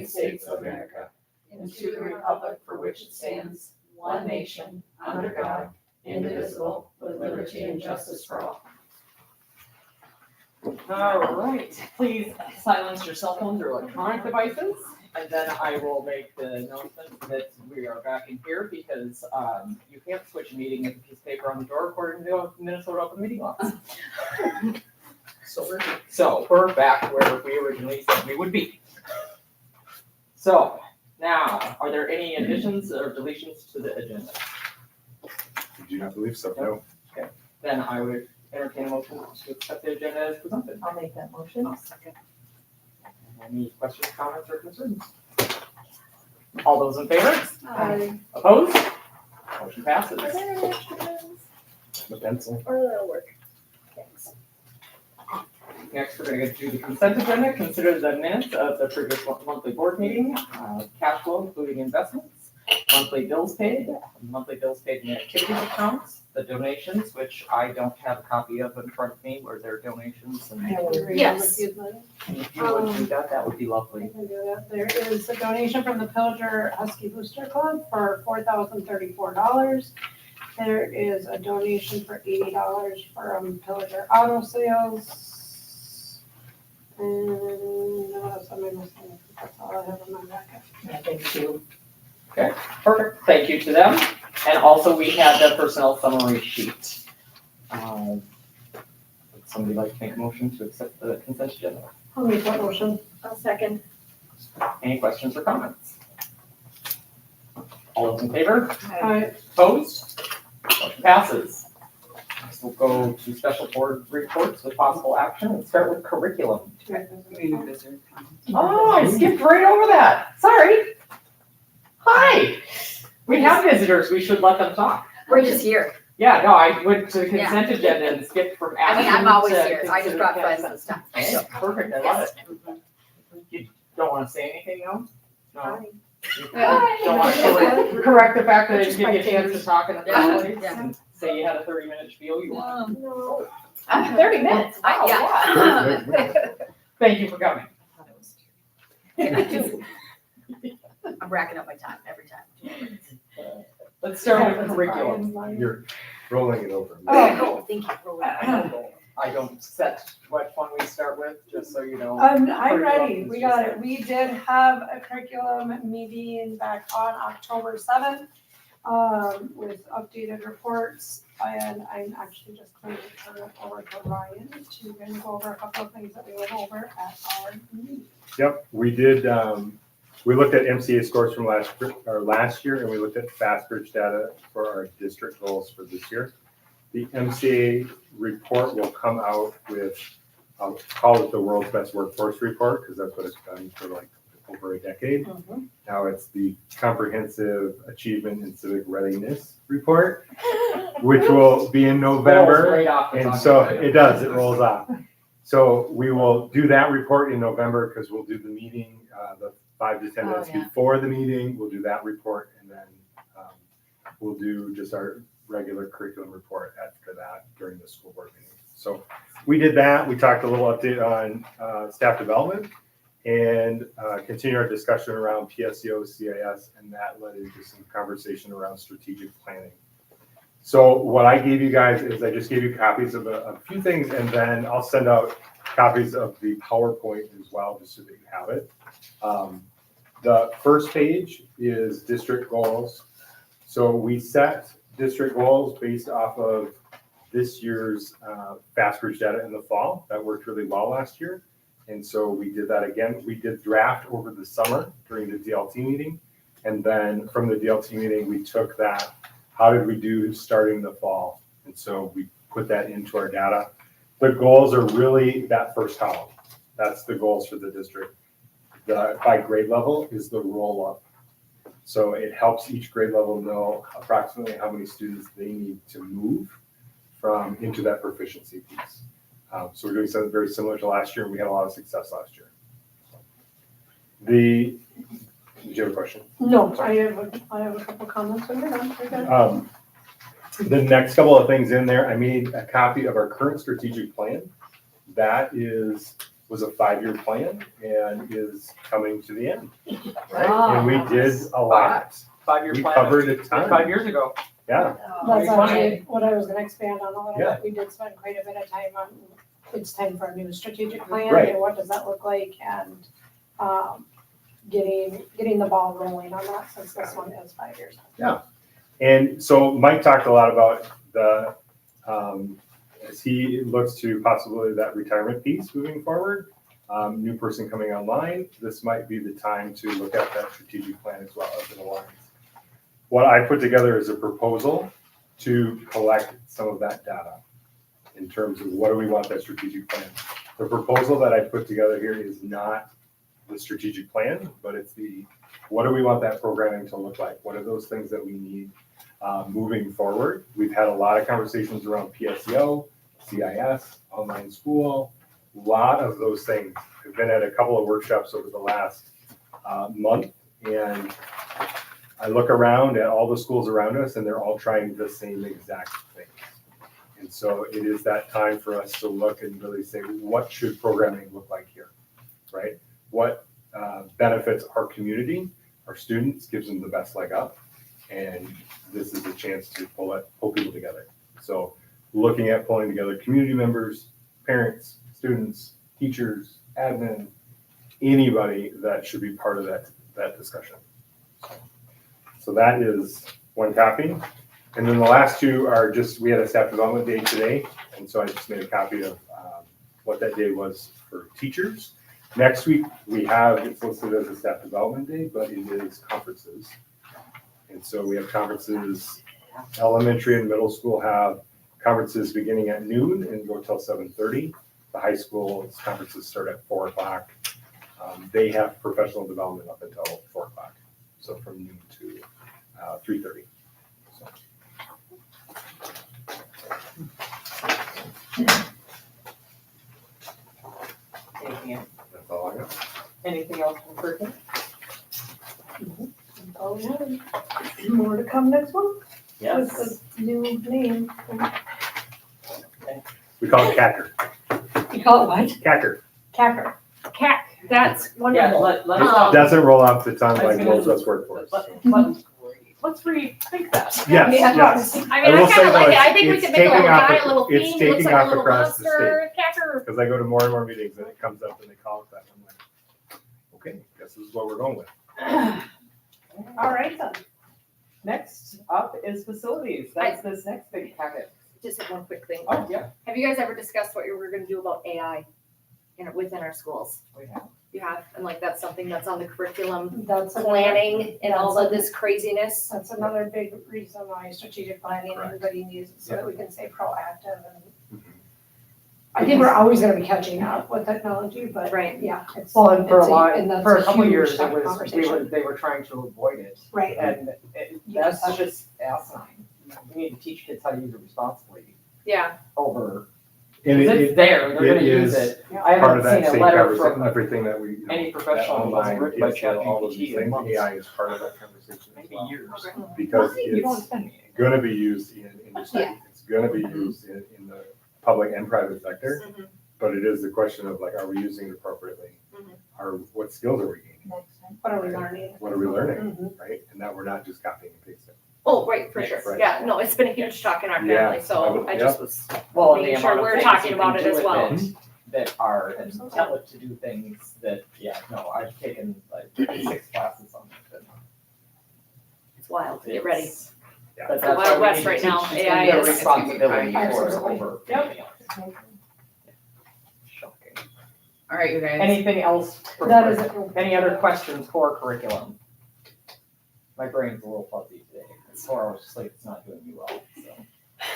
States of America, and to the republic for which it stands, one nation, under God, indivisible, with liberty and justice for all. All right, please silence your cell phones or electronic devices, and then I will make the announcement that we are back in here because you can't switch a meeting with a piece of paper on the door according to Minnesota Open Meeting Laws. So we're back where we originally said we would be. So now, are there any additions or deletions to the agenda? I do not believe so, no. Then I would entertain a motion to accept the agenda as presented. I'll make that motion. Second. Any questions, comments, or concerns? All those in favor? Aye. Opposed? Motion passes. Are there any extra ones? The pencil. Or that'll work. Thanks. Next, we're gonna get to the consent agenda. Consider the minutes of the previous monthly board meeting, cash flow, including investments, monthly bills paid in the activities accounts, the donations, which I don't have a copy of in front of me, were there donations? And Yes. if you would do that, that would be I lovely. can do that. There is a donation from the Pillager Husky Booster Club for $4,034. There is a donation for $80 from Pillager Auto Sales. And what else am I missing? That's all I have in my packet. Thank you. Perfect, thank you to them. And also, we have the personnel summary sheet. Would somebody like to make a motion to accept the consent agenda? I'll make that motion. I'll second. Any questions or comments? All those in favor? Aye. Opposed? Motion passes. Next, we'll go to special board reports with possible action and start with curriculum. Oh, I skipped right over that. Sorry. Hi. We have visitors. We should let them talk. We're just here. Yeah, no, I went to the consent agenda and skipped from I mean, action I'm always to here. I just consider brought friends and consent. stuff. Yeah, perfect. I love it. You don't want to say anything else? No. Hi. Don't want to correct the fact that I didn't give you a chance to talk in the Yeah, first place yeah. and say you had a 30-minute spiel you wanted. No. 30 minutes? Wow, Yeah. Thank you for coming. I'm racking up my time every time. Let's start with curriculum. You're rolling it over. Oh, thank you. I don't set what one we start with, just so you know. I'm Curriculum ready. is We just got like- it. We did have a curriculum meeting back on October 7th with updated reports. And I'm actually just going to turn it over to Ryan to kind of go over a couple of things that we went over at our meeting. Yep, we did, we looked at MCA scores from last year, and we looked at fast bridge data for our district goals for this year. The MCA report will come out with, I'll call it the world's best workforce report, because that's what it's done for like over a decade. Now it's the comprehensive achievement and civic readiness report, which will be in November. Rolls right off the And tongue. so it does, it rolls off. So we will do that report in November because we'll do the meeting, the 5 to 10 minutes before the meeting, we'll do that report, and then we'll do just our regular curriculum report after that during the school board meeting. So we did that. We talked a little update on staff development and continue our discussion around PSEO, CIS, and that led into some conversation around strategic planning. So what I gave you guys is I just gave you copies of a few things, and then I'll send out copies of the PowerPoint as well, just so that you have it. The first page is district goals. So we set district goals based off of this year's fast bridge data in the fall. That worked really well last year. And so we did that again. We did draft over the summer during the DLT meeting. And then from the DLT meeting, we took that, how did we do starting the fall? And so we put that into our data. The goals are really that first column. That's the goals for the district. The by grade level is the roll up. So it helps each grade level know approximately how many students they need to move from into that proficiency piece. So we're doing something very similar to last year. We had a lot of success last year. Did you have a question? No, I have a couple comments when you're done. You're good. The next couple of things in there, I made a copy of our current strategic plan. That is was a 5-year plan and is coming to the end. Right? Ah, And we did a lot. 5-year We plan. covered a ton. 5 years ago. Yeah, That's Very funny. actually what I was gonna expand on a little Yeah. bit. We did spend quite a bit of time on, it's time for a new strategic plan, Right. and what does that look like, and, getting the ball rolling on that, since this one is 5 years. and so Mike talked a lot about the, as he looks to possibly that retirement piece moving forward, new person coming online, this might be the time to look at that strategic plan as well as it aligns. What I put together is a proposal to collect some of that data in terms of what do we want that strategic plan. The proposal that I put together here is not the strategic plan, but it's the, what do we want that programming to look like? What are those things that we need moving forward? We've had a lot of conversations around PSEO, CIS, online school, a lot of those things. I've been at a couple of workshops over the last month, and I look around at all the schools around us, and they're all trying the same exact thing. And so it is that time for us to look and really say, what should programming look like here, right? What benefits our community, our students, gives them the best leg up, and this is a chance to pull people together. So looking at pulling together community members, parents, students, teachers, admin, anybody that should be part of that discussion. So that is one copy. And then the last two are just, we had a staff development day today, and so I just made a copy of what that day was for teachers. Next week, we have, it's listed as a staff development day, but it is conferences. And so we have conferences, elementary and middle school have conferences beginning at noon and go till 7:30. The high school conferences start at 4 o'clock. They have professional development up until 4 o'clock. So from noon to 3:30. So. Anything else? That's all I got. Anything else from curriculum? Oh, yeah. More to come next month. Yes. With the new name. We call it CACR. You call it what? CACR. Cacker. That's Yeah, wonderful. let's Doesn't roll off the tongue I was like gonna- most of us workforce. Let's rethink that. Yes, Yeah. yes. I I mean, will I say kind of like though, it. I think we it's could make a little taking off guy, the- a little it's theme, looks taking like a off little across the monster, cacker. Because I go to more and more meetings and it comes up and they call it that. I'm like, okay, guess this is what we're going with. All right then. Next up is facilities. That's this next big packet. Just one quick thing. Oh, yeah, Have you guys ever discussed what you were gonna do about AI within our schools? we have. You have, and like that's something that's on the curriculum That's another, planning and all of this craziness. that's another big reason why strategic planning, Correct. everybody needs it, so that we can stay proactive, and Mhm. I think we're always gonna be catching up with technology, but Right. yeah, it's. Well, and for it's a lot, and that's for a couple huge years, tough it was, conversation. they were trying to avoid it. Right, And Yes. that's just asinine. We need to teach kids how to use it responsibly Yeah, over, And because it's there, they're gonna it use is it. Yeah. I part of haven't that seen a same letter conversation, from everything that we, any that professional that wasn't online, written by PSEO, all of these ChatGPT in things, months, AI is part of that conversation as maybe well. years. okay. Because You don't it's spend me. gonna be used in industry, Yeah. it's gonna be used in the public and private sector. Mhm. But it is the question of like, are we using it appropriately? Mhm. What skills are we gaining? what are we learning? What are we learning, Mhm. right? And that we're not just copying and pasting. Oh, right, for sure. Right. Yeah, no, it's been a huge talk in our Yeah. family, so I just was Well, and the making sure amount of we're things talking you about can it do as with well. it that are, and tell it to do things that, yeah, no, I've taken like 6 classes on it. It's wild. Get ready. It's- Yeah. But It's that's Wild why we West need to right now. teach AI them is- the responsibility for it Absolutely. over Yep. anything else. Shocking. All right, you guys. Anything else? for That is curriculum? it. Any other questions for curriculum? My brain's a little fuzzy today. It's 4 hours of sleep, it's not doing me well, so.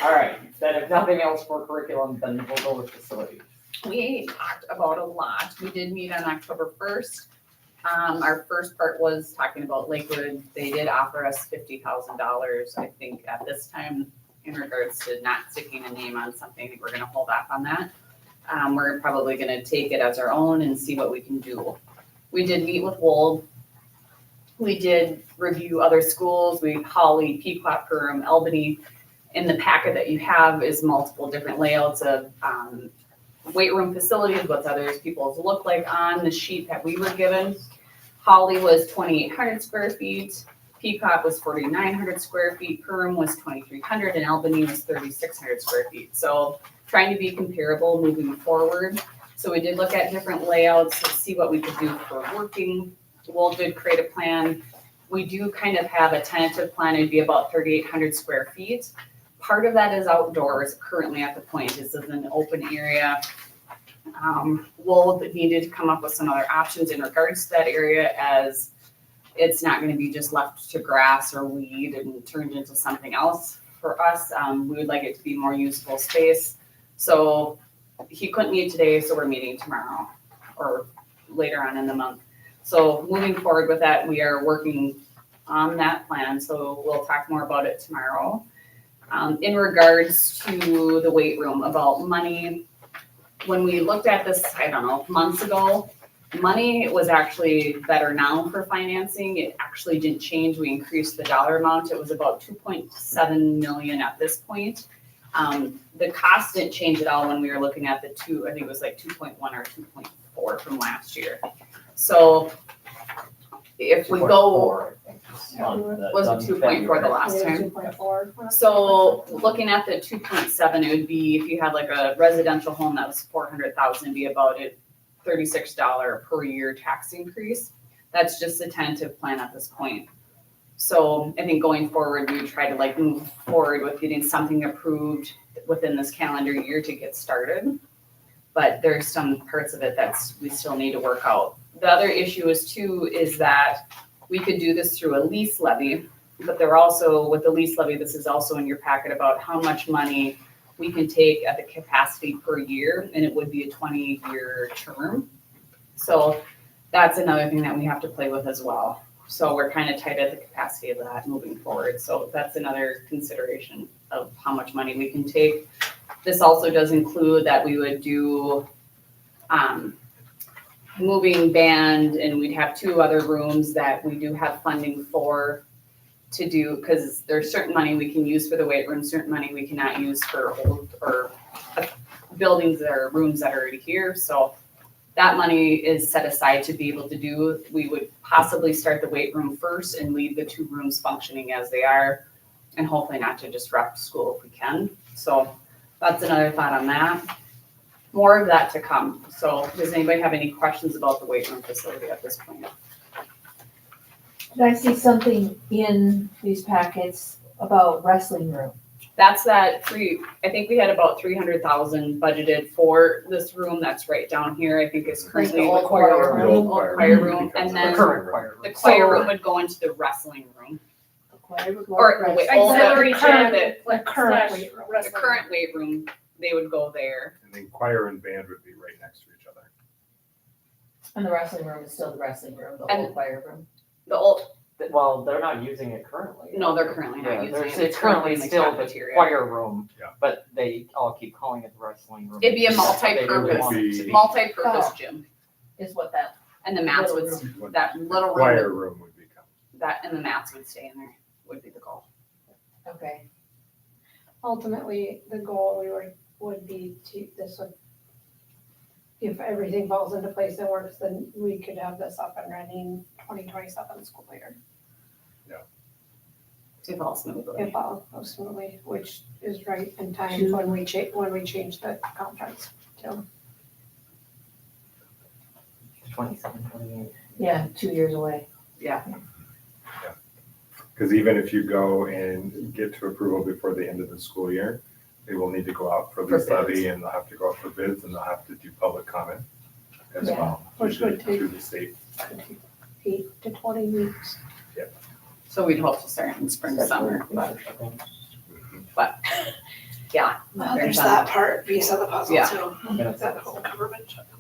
All right, then if nothing else for curriculum, then we'll go with facilities. We talked about a lot. We did meet on October 1st. Our first part was talking about Lakewood. They did offer us $50,000, I think, at this time in regards to not sticking a name on something. I think we're gonna hold off on that. We're probably gonna take it as our own and see what we can do. We did meet with Wold. We did review other schools. Holly, Pequot, Perham, Albany. In the packet that you have is multiple different layouts of weight room facilities, what's others people's look like on the sheet that we were given. Holly was 2,800 square feet, Peacock was 4,900 square feet, Perham was 2,300, and Albany was 3,600 square feet. So trying to be comparable moving forward. So we did look at different layouts to see what we could do for working. Will did create a plan. We do kind of have a tentative plan. It'd be about 3,800 square feet. Part of that is outdoors currently at the point. This is an open area. Will needed to come up with some other options in regards to that area, as it's not going to be just left to grass or weed and turned into something else for us. We would like it to be more usable space. So he couldn't meet today, so we're meeting tomorrow or later on in the month. So moving forward with that, we are working on that plan. So we'll talk more about it tomorrow. In regards to the weight room, about money, when we looked at this, I don't know, months ago, money was actually better now for financing. It actually didn't change. We increased the dollar amount. It was about 2.7 million at this point. The cost didn't change at all when we were looking at the two, I think it was like 2.1 or 2.4 from last year. So if we go, was it 2.4 the last time? 2.4. So looking at the 2.7, it would be, if you had like a residential home that was 400,000, it'd be about a $36 per year tax increase. That's just a tentative plan at this point. So I think going forward, we would try to like move forward with getting something approved within this calendar year to get started. But there's some parts of it that's, we still need to work out. The other issue is that we could do this through a lease levy, but they're also, with the lease levy, this is also in your packet about how much money we can take at the capacity per year, and it would be a 20-year term. So that's another thing that we have to play with as well. So we're kind of tight at the capacity of that moving forward. So that's another consideration of how much money we can take. This also does include that we would do moving band, and we'd have 2 other rooms that we do have funding for to do, because there's certain money we can use for the weight room, certain money we cannot use for old or buildings or rooms that are already here. So that money is set aside to be able to do. We would possibly start the weight room first and leave the 2 rooms functioning as they are, and hopefully not to disrupt school if we can. So that's another thought on that. More of that to come. So does anybody have any questions about the weight room facility at this point? Did I see something in these packets about wrestling room? That's that I think we had about 300,000 budgeted for this room that's right down here. I think it's currently Like the old the choir room. choir room, and then Current choir. the choir room would go into the wrestling room. Or the Auxiliary current, gym, the current slash- weight room. current weight room, they would go there. And then choir and band would be right next to each other. And the wrestling room is still the wrestling room, the And- old choir room. The old, Well, they're not using it currently. no, they're currently not Yeah, using there's, it. it's currently in the still the cafeteria. choir room, Yeah. but they all keep calling it the wrestling room. It'd be a That's what they really multi-purpose- want it to be. Multi-purpose Oh. gym, Is what that, and the mats would, Little room. that little Choir room, room would become. that, and the mats would stay in there, would be the goal. okay. Ultimately, the goal would be to, if everything falls into place and works, then we could have this up and running 2027 school year. If all smoothly. If all goes smoothly, which is right in time when we change the contracts too. 27, 28. Yeah, 2 years away. Because even if you go and get to approval before the end of the school year, they will need to go out for For lease levy, bids. and they'll have to go out for bids, and they'll have to do public comment as Yeah. well. Which would take- Through the state. 8 to 20 weeks. So we'd hope to start in spring, summer, but, But yeah. There's that part, piece of the puzzle Yeah. too. Yeah. That whole government shutdown.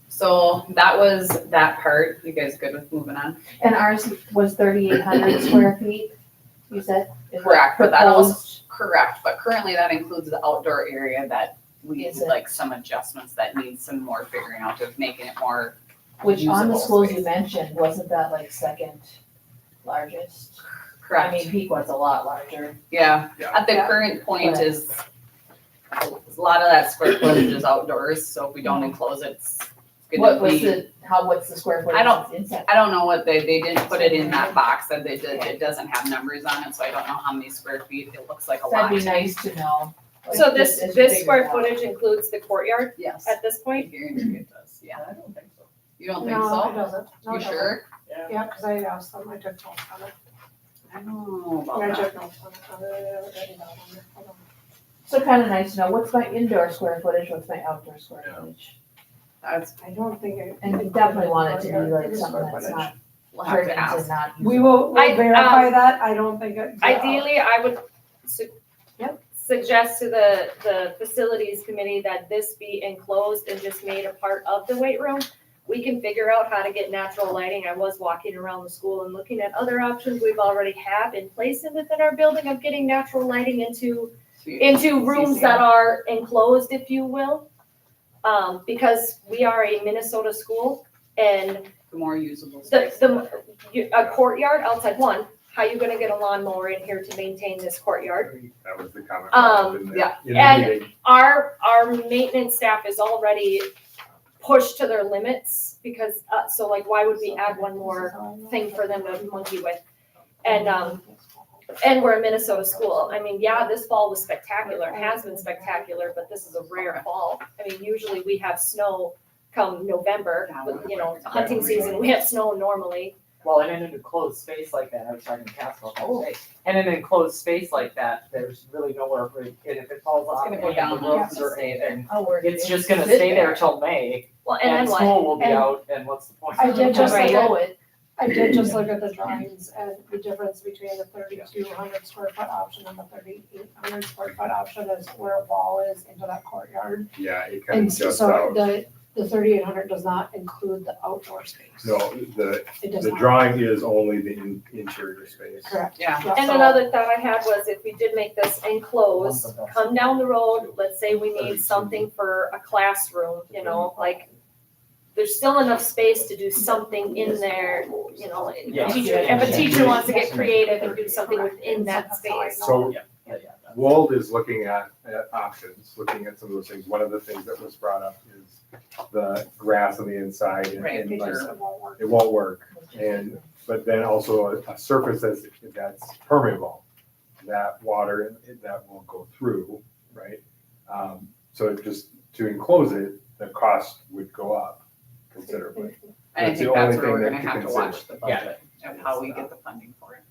So that was that part. You guys good with moving on? And ours was 3,800 square feet, you said? Is what Correct, but that also, proposed? correct, but currently that includes the outdoor area that we Is would it? like some adjustments that need some more figuring out of making it more, Which on the usable schools you space. mentioned, wasn't that like second largest? I correct, mean, Pequot's a lot larger. yeah. Yeah. At the Yeah. current point Right. is, A lot of that square footage is outdoors, so if we don't enclose it, it's What gonna was be. what's the square footage I don't- inside? I don't know what they didn't put it in that box, that they did, it doesn't have numbers on it, so I don't know how many square feet, it looks like a lot. That'd be nice to know. So Like, this, as you this figure square it out. footage includes the courtyard Yes, at this I point? guarantee it does, yeah. I don't think so. You don't think No, it so? doesn't. No, You it doesn't. sure? Yeah, because I asked them, I took notes on it. I don't know Yeah, I about that. took notes on it. I have it written down on it. Hold on. So kinda nice to know, what's my indoor square footage, what's my outdoor square Yeah. footage? That's, I don't think it. And we definitely want it to be like included something square that's footage. not we'll have to curtains ask. and not. We will I- we'll verify that, I don't think it. Ideally, I would Yep. suggest to the facilities committee that this be enclosed and just made a part of the weight room. We can figure out how to get natural lighting. I was walking around the school and looking at other options we've already have in place and within our building of getting natural lighting into rooms that are enclosed, if you will. Because we are a Minnesota school and The more usable the, space. a courtyard outside, one, how you gonna get a lawnmower in here to maintain this courtyard? That was the comment. in the- yeah. in the And- meeting. Our maintenance staff is already pushed to their limits because, so like, why would we add one more thing for them to monkey with? And we're a Minnesota school. I mean, yeah, this fall was spectacular, it has been spectacular, but this is a rare fall. I mean, usually we have snow come November, but, you know, hunting season, we have snow normally. Well, in an enclosed space like that, I was talking to Castle about that today. In an enclosed space like that, there's really nowhere for it, and if it falls off gonna go any of the down. roofs or anything, Oh, where it's it just gonna sit stay there till May, Well, and and then what? school will be And- out, and what's the point? I did just Right. look at, below it. I did just look at the drawings and the difference between the 3,200 square foot option and the 3,800 square foot option is where a wall is into that courtyard. Yeah, it kind And of just so out. the 3,800 does not include the outdoor space. No, the, It does the not. drawing is only the interior space. Correct. Yeah. Yeah. And another thought I had was if we did make this enclosed, come down the road, let's say we need something for a classroom, you know, like, there's still enough space to do something in there, you know, Yeah. if a teacher wants to get creative and do something within that space. So Yeah, yeah. Wold is looking at options, looking at some of those things. One of the things that was brought up is the grass on the inside and Right, and It like, just won't work. it won't work. And, but then also a surface that's permeable, that water, that will go through, right? So just to enclose it, the cost would go up considerably. And I That's the think that's only where we're thing gonna that have to to watch the budget of how we get the funding for it.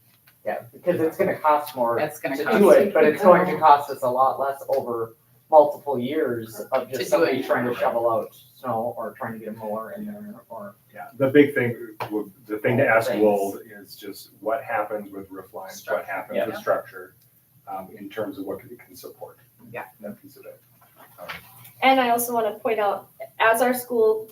Yeah, because it's gonna cost more That's gonna to cost. do it, but it's going to cost us a lot less over multiple years of To do just somebody it. trying to shovel out snow or trying to get a mower in there or. Yeah, the big thing, the thing to ask Things. Wold is just what happens with roof lines, what Structure. happens Yeah. with structure, in terms of what it can support. Yeah. That piece of it. And I also want to point out, as our school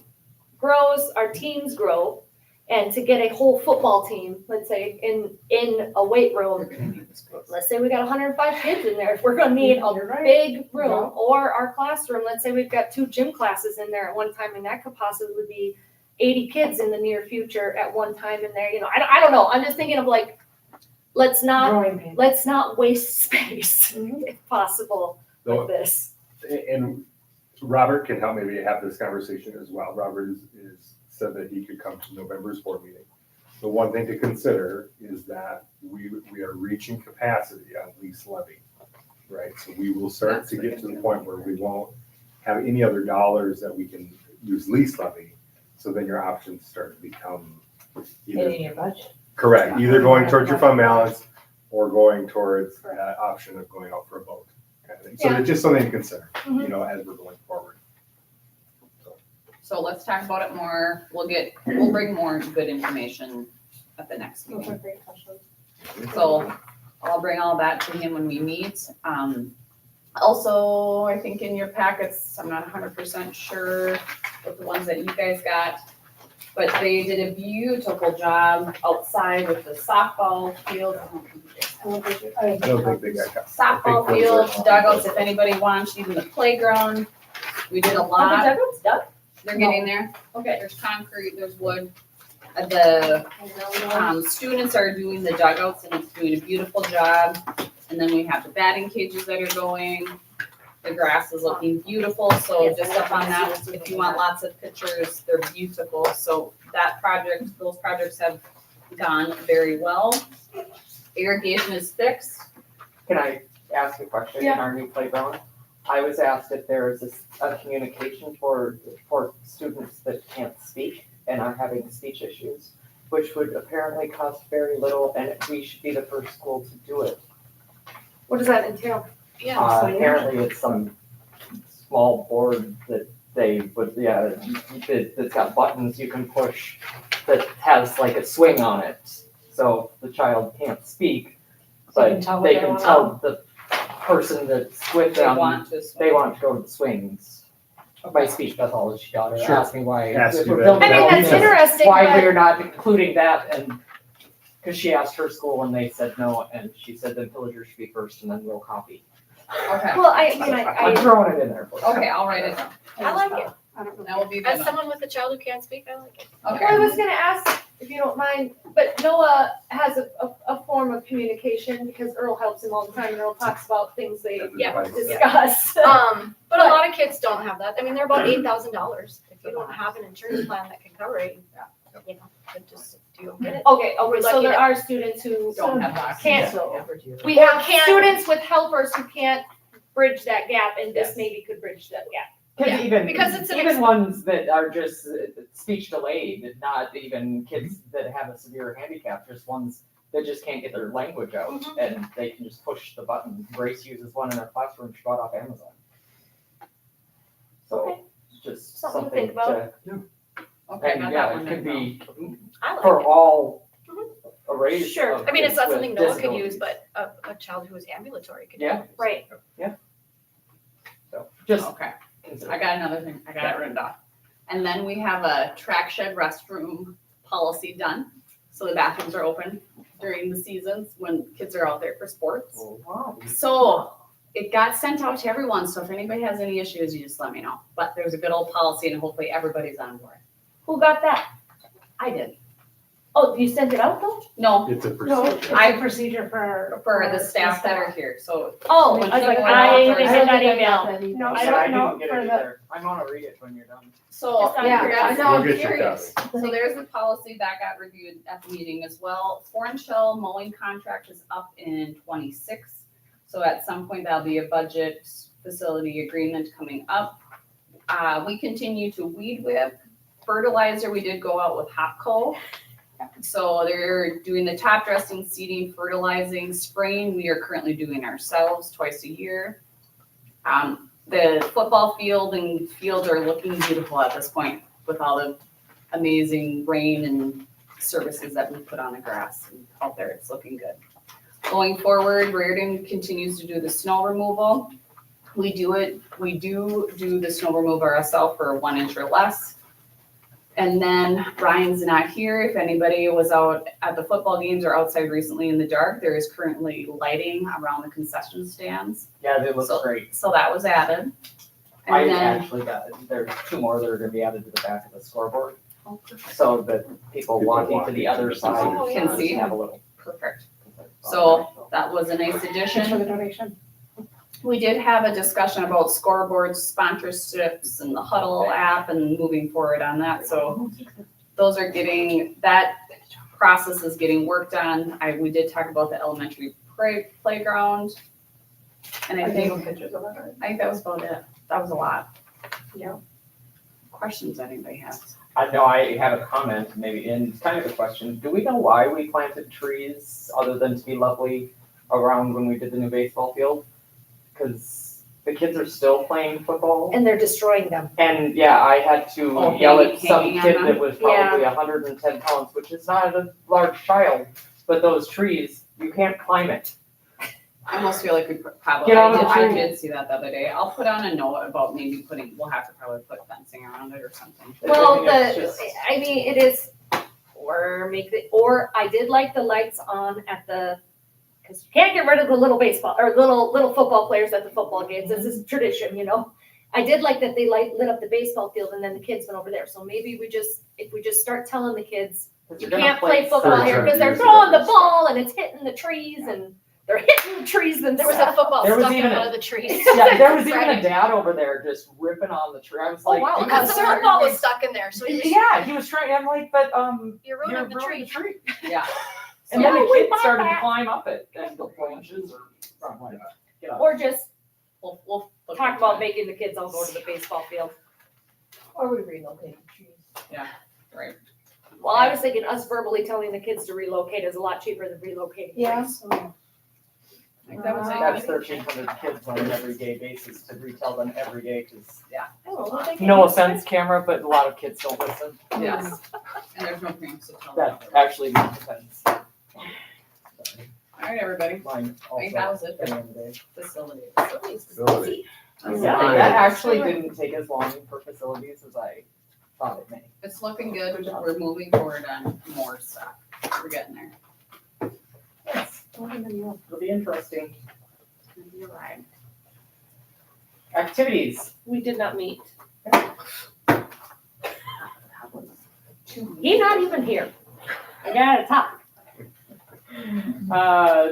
grows, our teams grow, and to get a whole football team, let's say, in a weight We're room, gonna need the space. let's say we got 105 kids in there, if we're gonna need You're a right. big room, Yeah. or our classroom, let's say we've got 2 gym classes in there at one time, and that could possibly be 80 kids in the near future at one time in there, you know, I don't know, I'm just thinking of like, let's Growing pains. not waste space if possible Though, with this. and Robert can help maybe have this conversation as well. Robert is said that he could come to November's board meeting. The one thing to consider is that we are reaching capacity on lease levy, right? So we will start That's to the get to big the point where we won't have any other dollars that we can use lease levy. So then your options start to become either, In your budget. correct, either going towards your fund balance or going towards that option of going out for a vote. Kind of thing. So Yeah. it's just something to consider, Mhm. you know, as we're going forward. So let's talk about it more. We'll bring more good information at the next Those meeting. are great questions. So I'll bring all that to him when we meet. Also, I think in your packets, I'm not 100% sure with the ones that you guys got, but they did a beautiful job outside with the softball field. I don't think it- I don't think they got copies. Softball fields, dugouts, if anybody wants, even the playground. We did a Are the lot. dugouts done? They're getting there. Okay. There's concrete, there's wood. The students are doing the dugouts and it's doing a beautiful job. And then we have the batting cages that are going. The grass is looking beautiful, so just up on that, if you want lots of pictures, they're beautiful. So that project, those projects have gone very well. Irrigation is fixed. Can I ask a question in our new playground? I was asked if there is a communication for students that can't speak and are having speech issues, which would apparently cost very little, and we should be the first school to do it. What does that entail? Apparently it's some small board that they would, that's got buttons you can push that has like a swing on it. So the child can't speak, but they can tell the person that's with They them, want to. they want to go to the swings. My speech pathologist daughter Sure. asked me why. Ask if you we're that. building I mean, all that's these- interesting, Why but- we're not including that, and, cause she asked her school and they said no, and she said then Pillager should be first and then we'll copy. Okay, Well, I mean, I'm I, throwing it in there for you. okay, I'll write it down. I like it. I don't know. That will be As good. someone with a child who can't speak, I like it. Well, I Okay, was gonna ask, if you don't mind, but Noah has a form of communication because Earl helps him all the time, and Earl talks about things they discuss. But a lot of kids don't have that. I mean, they're about $8,000. If you don't have an insurance plan that can cover it, you know, it just, you don't get it. Okay, We're so lucky there to- are students who don't have that. can't, So, we have students with helpers who can't bridge that gap, and this Yes. maybe could bridge that gap. Cause Yeah, even, because it's an even ones that are just speech delayed, not even kids that have a severe handicap, just ones that just can't get their language out, Mhm. and they can just push the button. Grace uses one in her classroom, she bought off Amazon. So, Okay. just Something to something think about. Okay, I and got that yeah, one it could down. be I like for it. all Mhm. arrays Sure. of I mean, it's kids not with something Noah could disabilities. use, but a child who is ambulatory could Yeah. use. Right. So, just Okay, consider. I got another thing, I got it written down. And then we have a track shed restroom policy done. So the bathrooms are open during the seasons when kids are out there for sports. Oh, wow. So it got sent out to everyone, so if anybody has any issues, you just let me know. But there's a good old policy and hopefully everybody's on board. Who got that? I did. Oh, you sent it out though? No, It's a No, procedure. it's a procedure for the staff that are here, so Oh, When I was like, people are I out didn't there- get that email. No, I Yeah, don't I know didn't get for it the- either. I'm gonna read it when you're done. So, Just out of yeah, curiosity. no, I'm We'll get you curious. So there's the policy that got reviewed at the meeting as well. Foreign shell mowing contract is up in 26. So at some point, that'll be a budget facility agreement coming up. We continue to weed whip. Fertilizer, we did go out with Hopco. So they're doing the top dressing, seeding, fertilizing, spraying. We are currently doing ourselves twice a year. The football field and field are looking beautiful at this point with all the amazing rain and services that we put on the grass and out there. It's looking good. Going forward, Reardon continues to do the snow removal. We do the snow removal ourselves for 1 inch or less. And then Ryan's not here. If anybody was out at the football games or outside recently in the dark, there is currently lighting around the concession stands. Yeah, they look So- great. So that was added. I And then, actually got, there's 2 more that are gonna be added to the back of the scoreboard, oh, perfect. so that people walking to the other side Oh, yeah. Can see. have a little. Perfect. So that was a nice addition. for the donation. We did have a discussion about scoreboards, sponsorships, and the Huddle app and moving forward on that. So those are that process is getting worked on. We did talk about the elementary playground. And I think pictures of it. that was about it. That was a lot. Yeah. Questions anybody has? I know I have a comment, maybe, and it's kind of a question. Do we know why we planted trees other than to be lovely around when we did the new baseball field? Because the kids are still playing football. And they're destroying them. And yeah, I had to Oh, yell at hanging some on kid them? that was probably 110 pounds, which is not a large child, but those trees, you can't climb it. I almost feel like we probably, Get on the I tree. did see that the other day. I'll put on a note about maybe we'll have to probably put fencing around it or something. Well, It's just- I mean, it is, or I did like the lights on at the, because you can't get rid of the little baseball, or little football players at the football games, this is tradition, you know? I did like that they lit up the baseball field and then the kids went over there, so maybe if we just start telling the kids, 'cause you you're gonna can't play football Sure, here, sure. because they're Use throwing the it. ball and it's hitting the trees and They're hitting the trees There was a themselves. football There was stuck in even one a- of the trees. Yeah, there was even Friday. a dad over there just ripping on the tree. I was Oh, like, wow, dude, because the football was stuck in there, so yeah, he was trying, I'm like, but, you're you're ruining the ruining tree. the tree. Yeah. And Yeah, then the we kid bought started to that. climb up it and the branches or something. Get up. Or just We'll look talk into about it. making the kids all go to the baseball field. Or we relocate the trees. Right. Well, I was thinking us verbally telling the kids to relocate is a lot cheaper than relocating Yeah. trees. I think that was it. That's 1,300 kids on an everyday basis to retell them every day, because, Oh, well, they can no use offense, camera, but a lot of kids don't listen. Yes. And there's no creams to tell That them. actually makes sense. All right, everybody. Mine I think also. that was it at the for end of the day. facilities. Facility. Yeah, Okay. that actually didn't take as long for facilities as I thought it may. It's looking good. Good job. We're moving forward on more stuff. We're getting there. Yes, it'll be interesting. You're right. Activities. We did not meet. That was He's not even here. I gotta talk.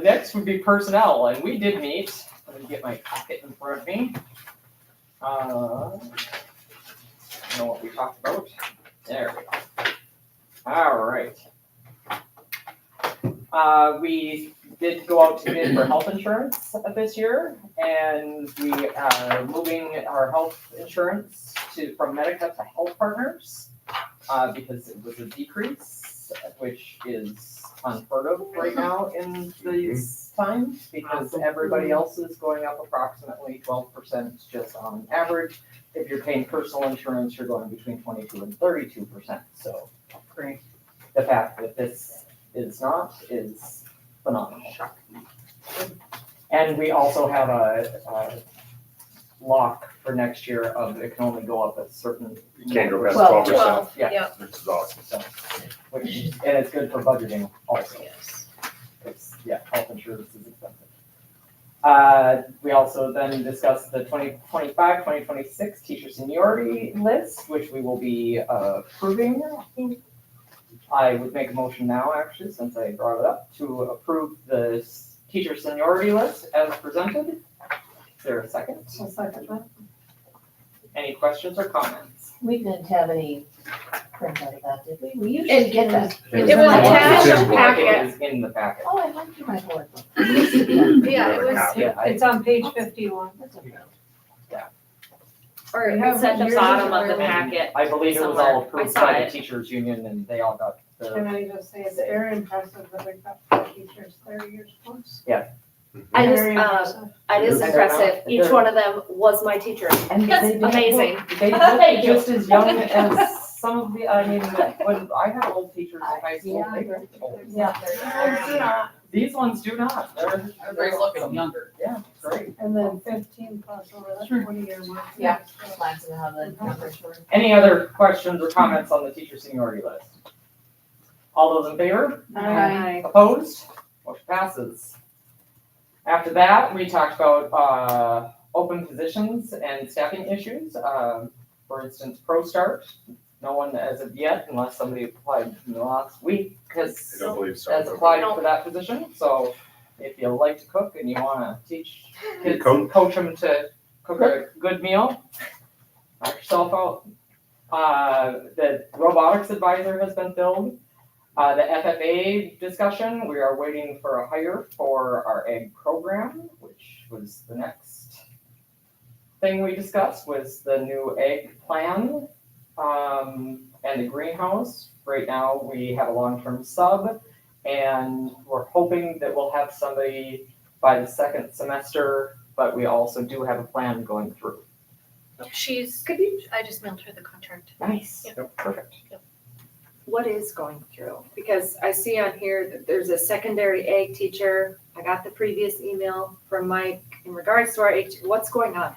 Next would be personnel, and we did meet. Let me get my packet in front of me. I know what we talked about. There we go. All right. We did go out to bid for health insurance this year, and we are moving our health insurance from Medica to Health Partners because it was a decrease, which is unheard of right now in these times, because everybody else is going up approximately 12% just on average. If you're paying personal insurance, you're going between 22 and 32%. So Great. the fact that this is not is phenomenal. And we also have a lock for next year of it can only go up a certain. You can't go past 12%. 12%, Yeah. which is awesome. So, which, and it's good for budgeting also. Yes. It's, yeah, health insurance is expensive. We also then discussed the 2025-2026 teacher seniority list, which we will be approving. I would make a motion now, actually, since I brought it up, to approve the teacher seniority list as presented. Is there a second? I'll second that. Any questions or comments? We didn't have any print out of that, did we? We usually get that. It was in my attached board. in the packet. It is in the packet. Oh, I went through my board. Yeah, it was, Yeah, It's on page 51. That's okay. Or We have it's at the years bottom of of the early- packet. I believe it was Somewhere. all approved I saw by the it. teachers union and they all got Can the, I just say it's very impressive that we've got 4 teachers 30 years plus. I just, Very impressive. it is They're impressive. not- Each they're- one of them was my teacher. and That's they amazing. They look just as young as some of the, I mean, when I had old teachers in high school, they were old. Yeah. These ones do not, they're. Everybody's looking younger. Yeah, great. And then 15 plus over that 20-year mark. Yeah. Plans and how the numbers were. Any other questions or comments on the teacher seniority list? All those in favor? Aye. Opposed? Motion passes. After that, we talked about open positions and staffing issues. For instance, ProStart, no one as of yet, unless somebody applied in the last week, I don't has believe so. applied for that position. So if you like to cook and you wanna teach kids, Cook. coach them to cook a good meal, knock yourself out. The robotics advisor has been filled. The FFA discussion, we are waiting for a hire for our egg program, which was the next thing we discussed, was the new egg plan, and the greenhouse. Right now, we have a long-term sub, and we're hoping that we'll have somebody by the second semester, but we also do have a plan going through. she's, I just mailed her the contract. Nice. Yep. Perfect. What is going through? Because I see on here that there's a secondary ag teacher. I got the previous email from Mike in regards to our ag, what's going on?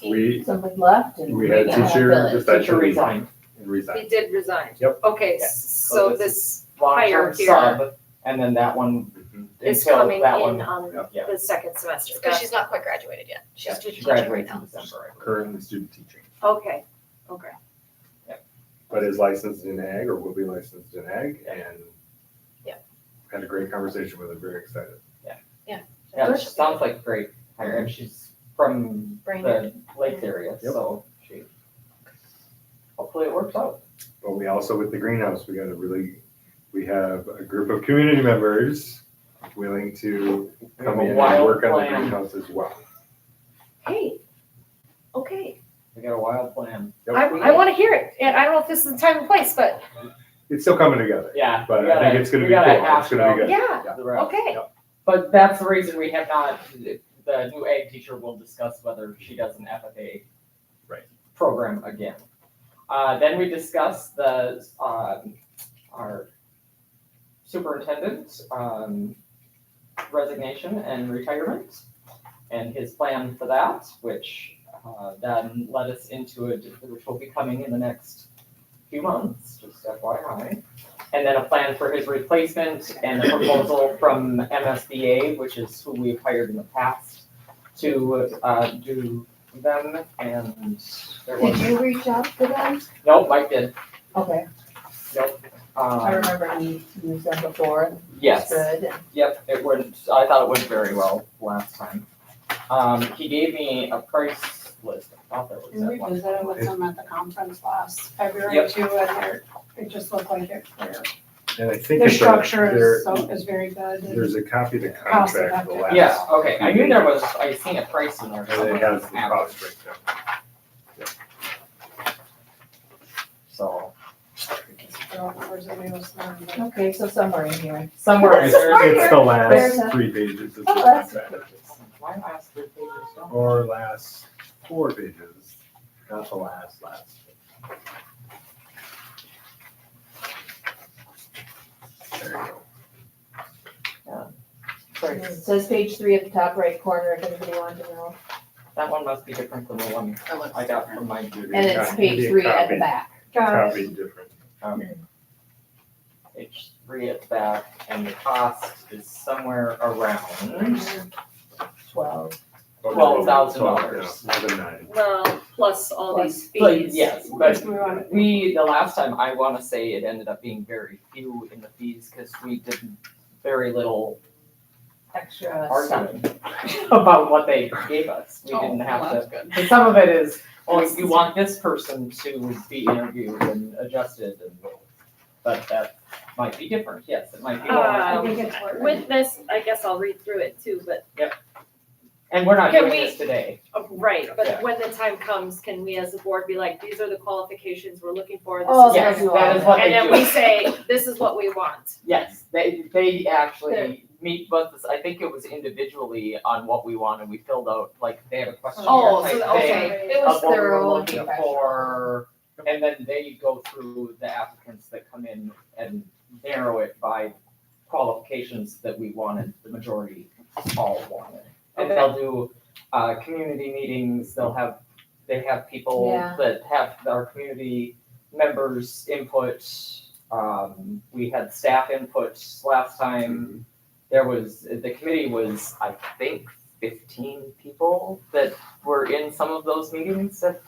We, Somebody left and. we had a teacher just Teacher actually resigned. resign. He did resign. Yep. Okay, Yeah. so So this Long-term hire here sub, and then that one, Mhm. is until coming in that one, on yeah. the second semester. Because she's not quite graduated yet. She's Yeah, student she teaching right graduates in now. December. I believe. Currently student teaching, Okay, okay. but is licensed in ag or will be licensed in ag and Yeah. had a great conversation with her, very excited. Yeah, she sounds like a great hire, and she's from Brainerd. the Lakes area, so hopefully it works out. But we also, with the greenhouse, we have a group of community members willing to We have come a in and wild work on the plan. greenhouse as well. Hey, okay, We got a wild plan. I wanna hear it, and I don't know if this is the time and place, but It's still coming together, Yeah. but we I think gotta- it's gonna we be cool. gotta It's hash it gonna be out. good. yeah, The rest. okay. But that's the reason we have not, the new ag teacher will discuss whether she does an FFA Right. program again. Then we discussed our superintendent, resignation and retirement and his plan for that, which, then led us into which will be coming in the next few months, just FYI. And then a plan for his replacement and a proposal from MSBA, which is who we've hired in the past, to do them, and there Did was, you reach out to them? nope, Mike did, Okay, nope. I remember he used them before, and Yes, it's good. yep, it went, I thought it went very well last time. He gave me a price list, I thought there was And we that one. visited with them at the conference last February Yep. too, and it just looked like And I think their it's structure is there, is very good. and- there's a copy of the Cost contract, the effective. last. Yeah, okay, I knew there was, I seen a price in there And it somewhere. has the cost breakdown. So, Okay, so somewhere in here. somewhere in there. It's the There's last a- 3 pages of the Oh, that's contract, Why last 3 pages don't? or last 4 pages, not the last. There you go. Sorry, It says page 3 at the top right corner, if anybody wanted to know. that one must be different than the one That looks I got different. from my. And it's page 3 at the back. Got it. Copy different. Page 3 at the back, and the cost is somewhere around, 12. $12,000. More than 9. Well, plus all these Like, fees. yes, but We want- the last time, I wanna say it ended up being very few in the fees, cause we did very little Extra stuff. arguing about what they gave us. We Oh, didn't well, have that's to, good. and some of it is, well, you want this person to be interviewed and adjusted, and, but that might be different, yes, it might be more. I think it's worth it. With this, I guess I'll read through it too, but, And we're not Can doing we- this today. right, Yeah. but when the time comes, can we as a board be like, these are the qualifications we're looking for, this Oh, is Yes, you that are. is what and they then do. we say, this is what we want. Yes, they actually meet with us, I think it was individually on what we wanted, we filled out, like, they have a questionnaire Oh, type so, thing okay, It was of what we were thorough and looking professional. for, and then they go through the applicants that come in and narrow it by qualifications that we wanted, the majority all wanted. And they'll do, community meetings, they have people Yeah. that have our community members input. We had staff input last time. The committee was, I think, 15 people that were in some of those meetings at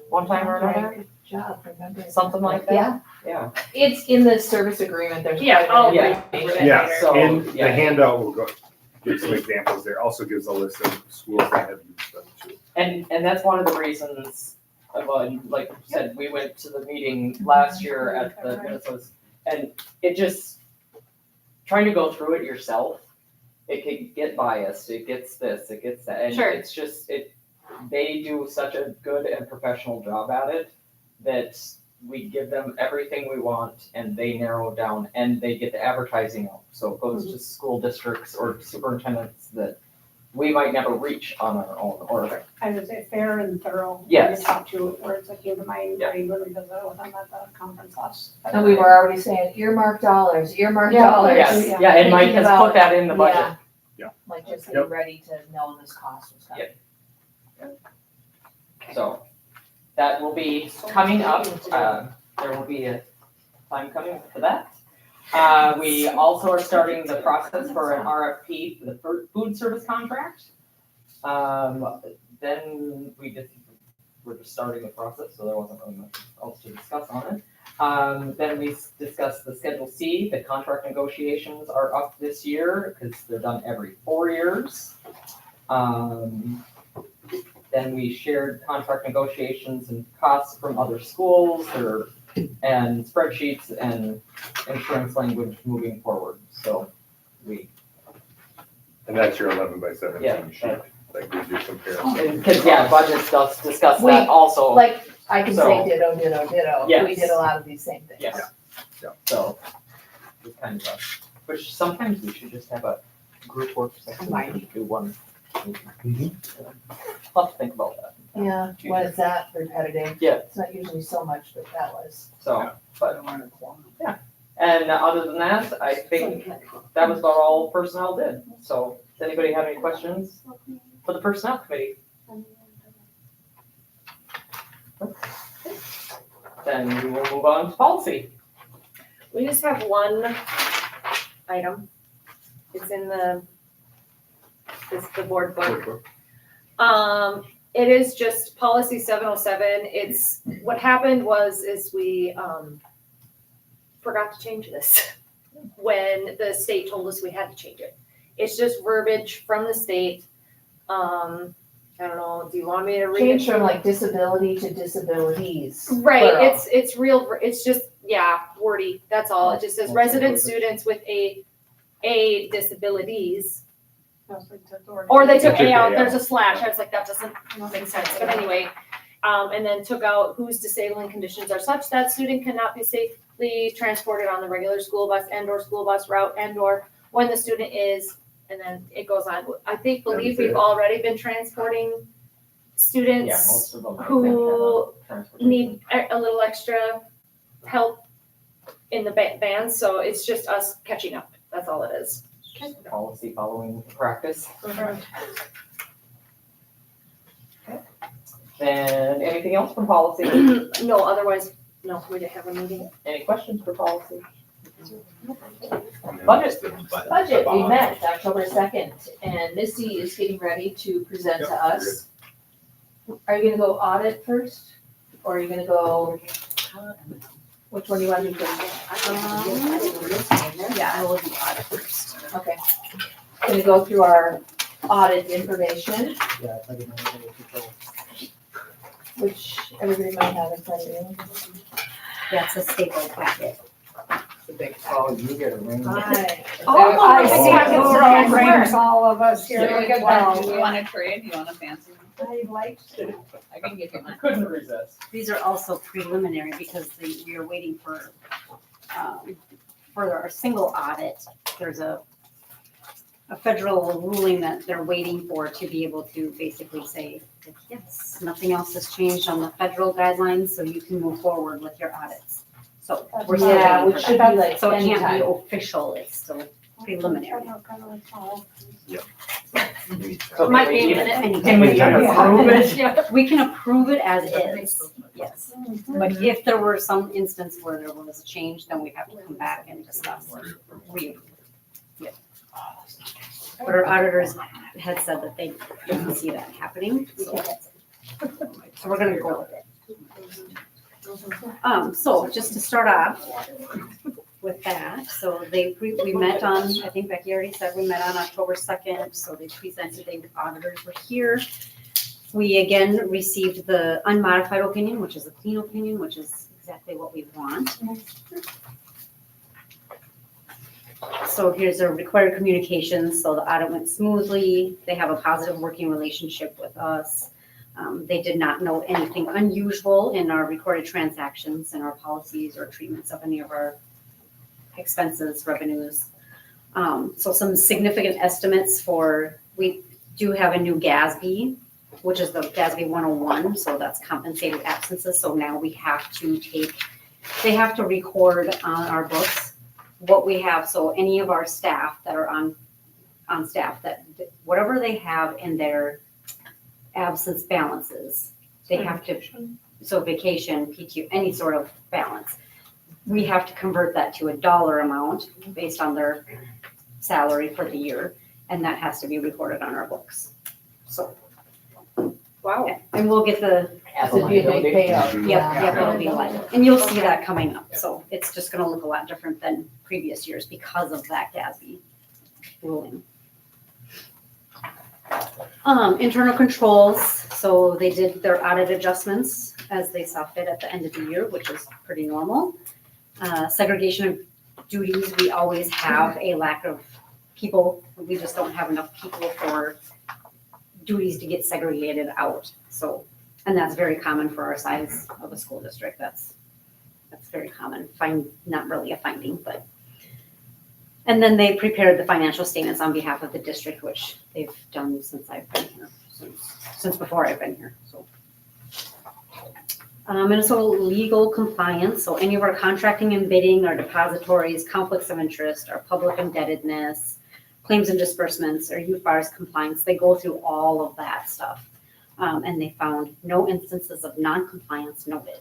one time or another, Good job remembering. something like that. Yeah, Yeah. it's in the service agreement, there's. Yeah, quite a I'll bit read of through information. it Yeah, later. So, and yeah. the handout will give some examples there, also gives a list of schools that have used them too. And that's one of the reasons, well, like you said, we went to the meeting last year at the Minnesota's, and it just, trying to go through it yourself, it can get biased, it gets this, it gets that, and Sure. it's just, they do such a good and professional job at it that we give them everything we want and they narrow it down and they get the advertising out. So it goes to school districts or superintendents that we might never reach on our own, or I would say fair and thorough. Yes. The top two words that came to mind, Yeah. I really visited with them at the conference last. And we were already saying earmark dollars, earmark Yeah. dollars. Yes, Yeah. yeah, and Mike has Thinking put that in the budget. Yeah. Yeah. Like just Yep. getting ready to know when this cost was coming. So that will be coming up. There will be a time coming up for that. We also are starting the process for an RFP for the food service contract. Then we're just starting the process, so there wasn't really much else to discuss on it. Then we discussed the Schedule C, the contract negotiations are up this year because they're done every 4 years. Then we shared contract negotiations and costs from other schools and spreadsheets and insurance language moving forward, so we, And that's your 11 by Yeah, 17 sheet, that gives you comparison. because, budgets does discuss We- that also. Like, I can say So- ditto, ditto, ditto. We Yes. did a lot of these same things. Yes. Yeah. So, it's kind of which sometimes we should just have a group work session, Combined. do one. Mhm. I'll have to think about that, Yeah, what is that repetitive? Yeah. It's not usually so much, but that was. so, but, and other than that, I think that was about all personnel did. So, does anybody have any questions for the personnel committee? Then we will move on to policy. We just have one item. It's in it's the board book. It is just policy 707. It's, what happened is we, forgot to change this when the state told us we had to change it. It's just verbiage from the state. I don't know, do you want me to read it? Change from like disability to disabilities. Right, plural. it's real, it's just, wordy, that's all. It just says resident students with a disabilities. Or they took A out, there's a slash, I was like, that doesn't make sense, but anyway. And then took out whose disabling conditions are such that student cannot be safely transported on the regular school bus and/or school bus route and/or when the student is, and then it goes on. Believe we've already been transporting Yeah, students most of them. who Transportation. need a little extra help in the band, so it's just us catching up, that's all it is. Policy following practice. And anything else from policy? No, otherwise, no, we didn't have a meeting. Any questions for policy? Budget. Budget, we met October 2nd, and Missy is getting ready to present to us. Are you gonna go audit first, or are you gonna go, which one do you want to do first? Yeah, I will do audit first. Okay. Gonna go through our audit information, Yeah, I didn't know what to tell. which everybody might have in front of you. That's a staple packet. It's a big, oh, you get a ring. Hi. I see Oh. who wrong brings all of us here, Do look at that. you want a trade? You want a fancy one? I like to. I can give you I one. couldn't resist. These are also preliminary because we are waiting for our single audit. There's a federal ruling that they're waiting for to be able to basically say, like, yes, nothing else has changed on the federal guidelines, so you can move forward with your audits. So we're still Yeah, waiting which for should that. be like So it can't anytime. be official, it's still preliminary. Might be a minute. Can we approve it? Yeah. We can approve it as is, yes. But if there were some instance where there was a change, then we have to come back and discuss. Yeah. But our auditors had said that they didn't see that happening, so we're gonna go with it. So just to start off with that, so we met on, I think Becky already said, we met on October 2nd, so they presented, the auditors were here. We again received the unmodified opinion, which is a clean opinion, which is exactly what we want. So here's a required communications, so the audit went smoothly, they have a positive working relationship with us. They did not know anything unusual in our recorded transactions and our policies or treatments of any of our expenses, revenues. So some significant estimates we do have a new GASB, which is the GASB 101, so that's compensated absences. So now they have to record on our books what we have. So any of our staff that are on staff, that whatever they have in their absence balances, they have to, so vacation, PTO, any sort of balance, we have to convert that to a dollar amount based on their salary for the year, and that has to be recorded on our books. So Wow. And we'll get the, As a So do they liability. pay out? yep, it'll be live. And you'll see that coming up. So it's just gonna look a lot different than previous years because of that GASB ruling. Internal controls, so they did their audit adjustments as they saw fit at the end of the year, which is pretty normal. Segregation of duties, we always have a lack of people. We just don't have enough people for duties to get segregated out. So, and that's very common for our size of a school district. That's very common. Not really a finding, but. And then they prepared the financial statements on behalf of the district, which they've done since I've been here, since before I've been here, so. And so legal compliance, so any of our contracting and bidding, our depositories, conflicts of interest, our public indebtedness, claims and disbursements, our UFAR's compliance, they go through all of that stuff. And they found no instances of non-compliance noted.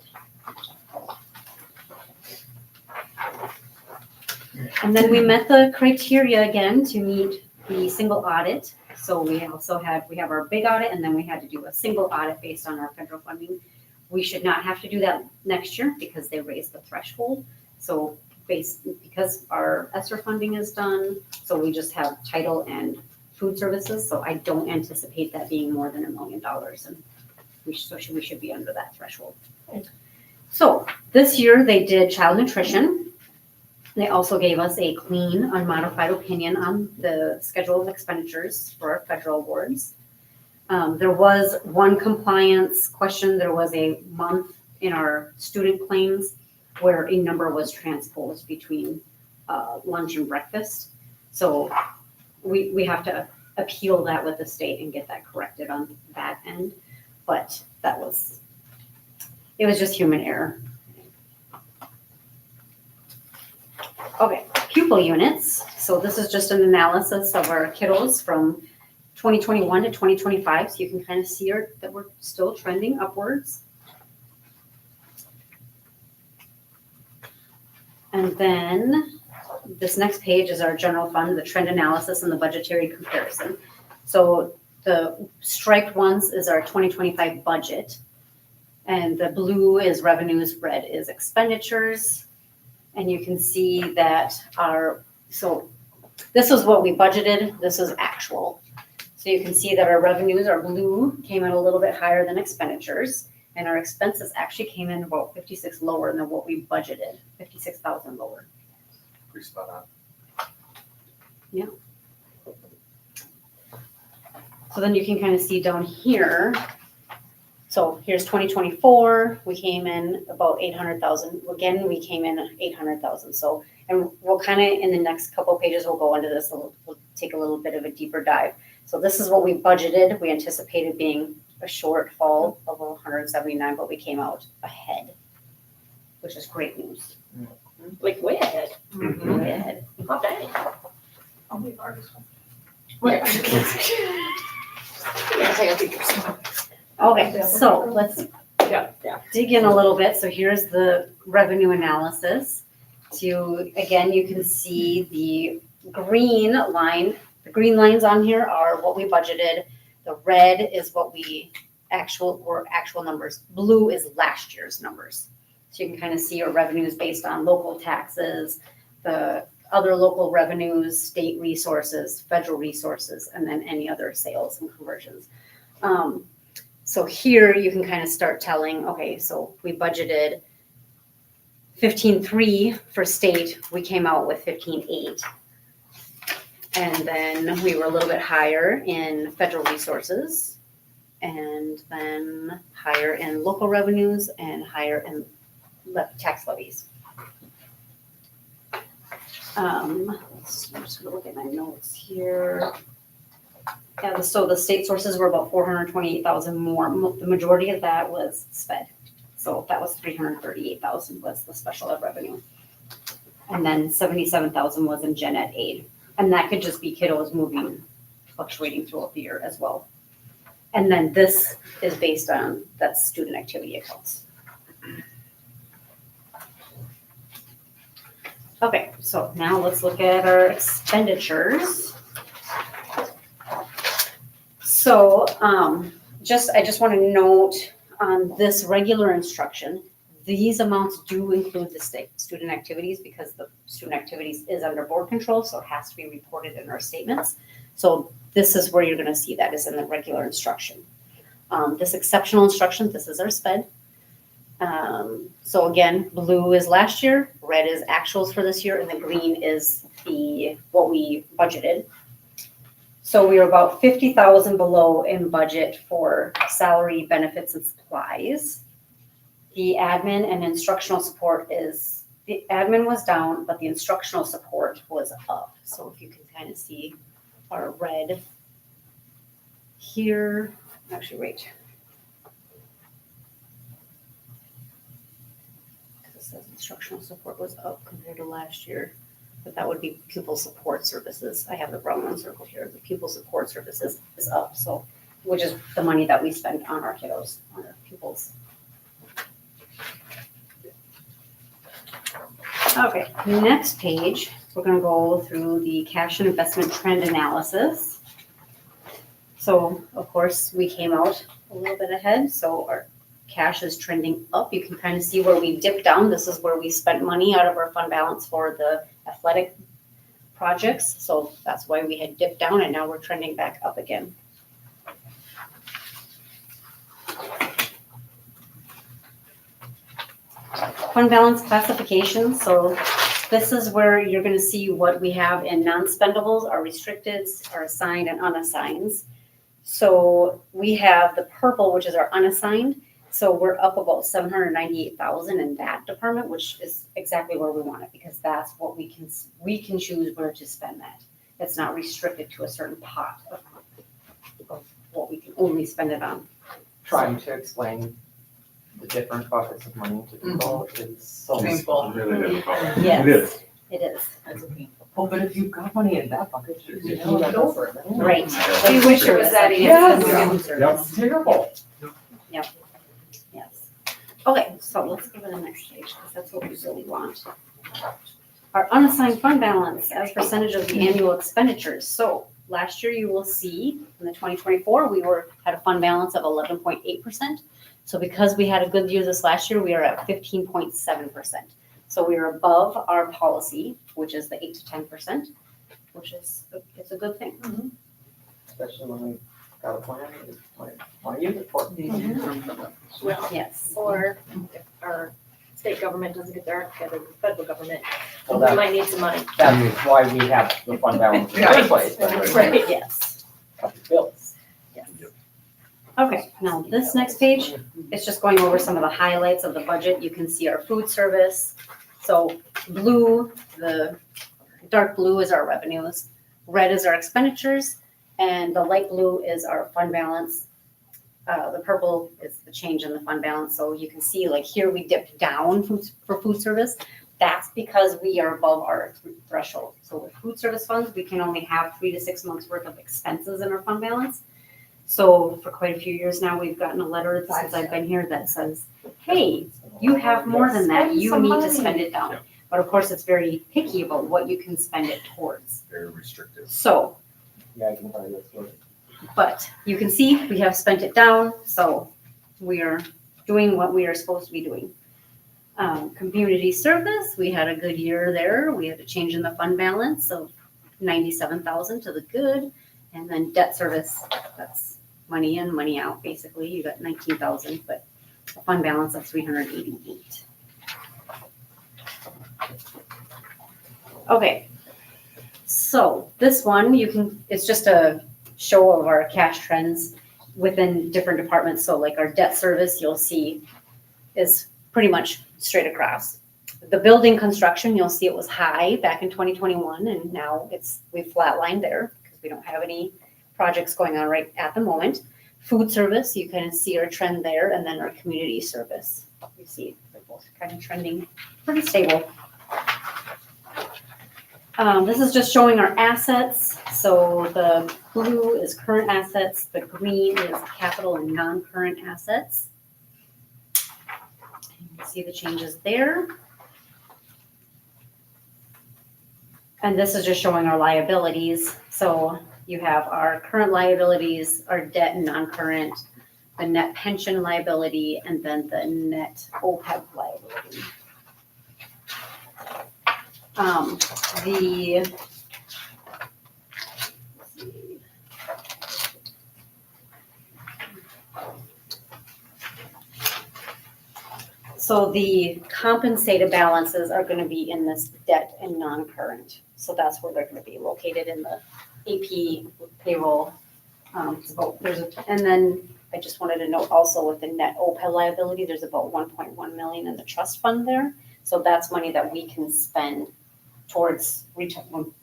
And then we met the criteria again to meet the single audit. So we have our big audit and then we had to do a single audit based on our federal funding. We should not have to do that next year because they raised the threshold. So because our ESSER funding is done, so we just have title and food services. So I don't anticipate that being more than $1 million and we should be under that threshold. So this year they did child nutrition. They also gave us a clean, unmodified opinion on the schedule of expenditures for our federal awards. There was one compliance question. There was a month in our student claims where a number was transposed between lunch and breakfast. So we have to appeal that with the state and get that corrected on that end. But it was just human error. Okay, pupil units. So this is just an analysis of our kiddos from 2021 to 2025. So you can kind of see that we're still trending upwards. And then this next page is our general fund, the trend analysis and the budgetary comparison. So the striped ones is our 2025 budget. And the blue is revenues, red is expenditures. And you can see that so this is what we budgeted, this is actual. So you can see that our revenues, our blue, came in a little bit higher than expenditures, and our expenses actually came in about 56 lower than what we budgeted, 56,000 lower. Pretty spot on. Yeah. So then you can kind of see down here. So here's 2024, we came in about 800,000. Again, we came in 800,000. So, and we'll kind of, in the next couple of pages, we'll go into this, we'll take a little bit of a deeper dive. So this is what we budgeted. We anticipated being a shortfall of 179, but we came out ahead, which is great news. Like way ahead. Way ahead. Not bad. Oh, we've already. Okay, so let's Yeah. dig in a little bit. So here's the revenue analysis. Again, you can see the green line. The green lines on here are what we budgeted. The red is what actual numbers. Blue is last year's numbers. So you can kind of see your revenues based on local taxes, the other local revenues, state resources, federal resources, and then any other sales and conversions. So here you can kind of start telling, okay, so we budgeted 15.3 for state, we came out with 15.8. And then we were a little bit higher in federal resources, and then higher in local revenues and higher in tax levies. I'm just gonna look at my notes here. Yeah, so the state sources were about 428,000 more. The majority of that was SPED. So that was 338,000 was the special ed revenue. And then 77,000 was in gen ed aid. And that could just be kiddos fluctuating throughout the year as well. And then this is based on that student activity accounts. Okay, so now let's look at our expenditures. So I just want to note on this regular instruction, these amounts do include the student activities because the student activities is under board control, so it has to be reported in our statements. So this is where you're gonna see that is in the regular instruction. This exceptional instruction, this is our sped. So again, blue is last year, red is actuals for this year, and the green is what we budgeted. So we are about 50,000 below in budget for salary, benefits, and supplies. The admin and instructional support the admin was down, but the instructional support was up. So if you can kind of see our red here, actually, wait. It says instructional support was up compared to last year, but that would be pupil support services. I have the brown one circled here. The pupil support services is up, so, which is the money that we spend on our kiddos, on our pupils. Okay, next page, we're gonna go through the cash and investment trend analysis. So, of course, we came out a little bit ahead, so our cash is trending up. You can kind of see where we dipped down. This is where we spent money out of our fund balance for the athletic projects. So that's why we had dipped down and now we're trending back up again. Fund balance classification. So this is where you're going to see what we have in non-spendables, our restricteds, our assigned and unassigned. So we have the purple, which is our unassigned. So we're up about 798,000 in that department, which is exactly where we want it because that's what we can choose where to spend that. It's not restricted to a certain pot of what we can only spend it on. Trying to explain the different buckets of money to people is so Painful. Really difficult. Yes. It is. It is. That's okay. Oh, but if you've got money in that bucket, you can move it over. Right. We wish it was that easy. Yes. Yep. That's terrible. Yes. Okay, so let's go to the next page because that's what we really want. Our unassigned fund balance as percentage of the annual expenditures. So last year you will see in the 2024, we had a fund balance of 11.8%. So because we had a good year this last year, we are at 15.7%. So we are above our policy, which is the 8 to 10%, which is, it's a good thing. Especially when we got a plan, we want to use it for. Well, Yes. or if our state government doesn't get their act together, the federal government, Well, we that, might need some money. that's why we have the fund balance in the first place, but Right. Yes. cover bills. Yes. Okay, now this next page, it's just going over some of the highlights of the budget. You can see our food service. So blue, the dark blue is our revenues, red is our expenditures, and the light blue is our fund balance. The purple is the change in the fund balance. So you can see like here we dipped down for food service. That's because we are above our threshold. So with food service funds, we can only have 3 to 6 months worth of expenses in our fund balance. So for quite a few years now, we've gotten a letter since I've been here that says, hey, you have more than that. Spend You some need to money. spend it down. Yeah. But of course, it's very picky about what you can spend it towards. Very restrictive. So, Yeah, I can buy this one. but you can see we have spent it down. So we are doing what we are supposed to be doing. Community service, we had a good year there. We had a change in the fund balance of 97,000 to the good. And then debt service, that's money in, money out, basically. You got 19,000, but a fund balance of 388. Okay, so this one, it's just a show of our cash trends within different departments. So like our debt service, you'll see is pretty much straight across. The building construction, you'll see it was high back in 2021, and now we've flatlined there because we don't have any projects going on right at the moment. Food service, you kind of see our trend there, and then our community service. You see they're both kind of trending pretty stable. This is just showing our assets. So the blue is current assets, the green is capital and non-current assets. You can see the changes there. And this is just showing our liabilities. So you have our current liabilities, our debt and non-current, the net pension liability, and then the net OPEB liability. The So the compensated balances are gonna be in this debt and non-current. So that's where they're gonna be located in the AP payroll. And then I just wanted to note also with the net OPEB liability, there's about 1.1 million in the trust fund there. So that's money that we can spend towards when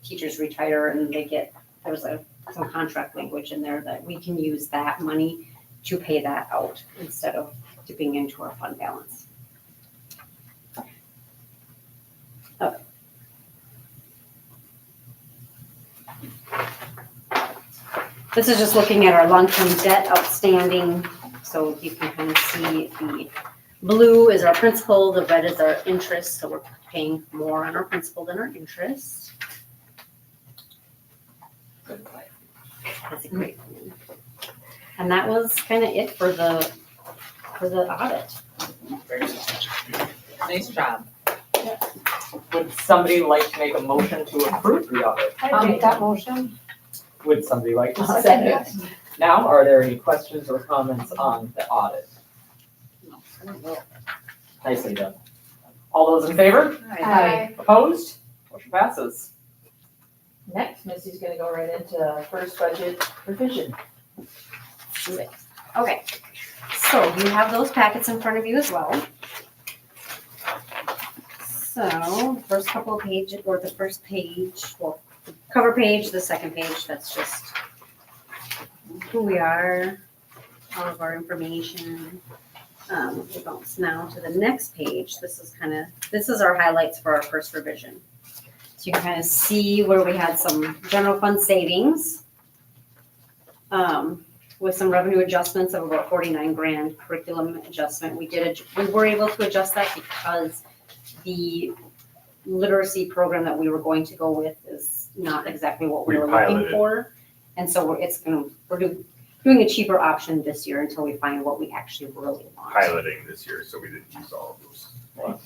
teachers retire and they get, there's some contract language in there that we can use that money to pay that out instead of dipping into our fund balance. This is just looking at our long-term debt outstanding, so you can kind of see the blue is our principal, the red is our interest, so we're paying more on our principal than our interest. That's a great one. And that was kind of it for the audit. Nice job. Would somebody like to make a motion to approve the audit? I make that motion. Would somebody like to I'll second second it? Now, are there any questions or comments on the audit? Nicely done. All those in favor? Aye. Opposed? Motion passes. Next, Missy's gonna go right into first budget revision. Do it. Okay, so you have those packets in front of you as well. So, first couple of pages, or the first page, well, the cover page, the second page, that's just who we are, all of our information. We bounce now to the next page. This is our highlights for our first revision. So you can kind of see where we had some general fund savings. With some revenue adjustments of about 49 grand, curriculum adjustment. We were able to adjust that because the literacy program that we were going to go with is not exactly what we were looking piloted. for. And so we're doing a cheaper option this year until we find what we actually really want. Piloting this year, so we didn't use all of those.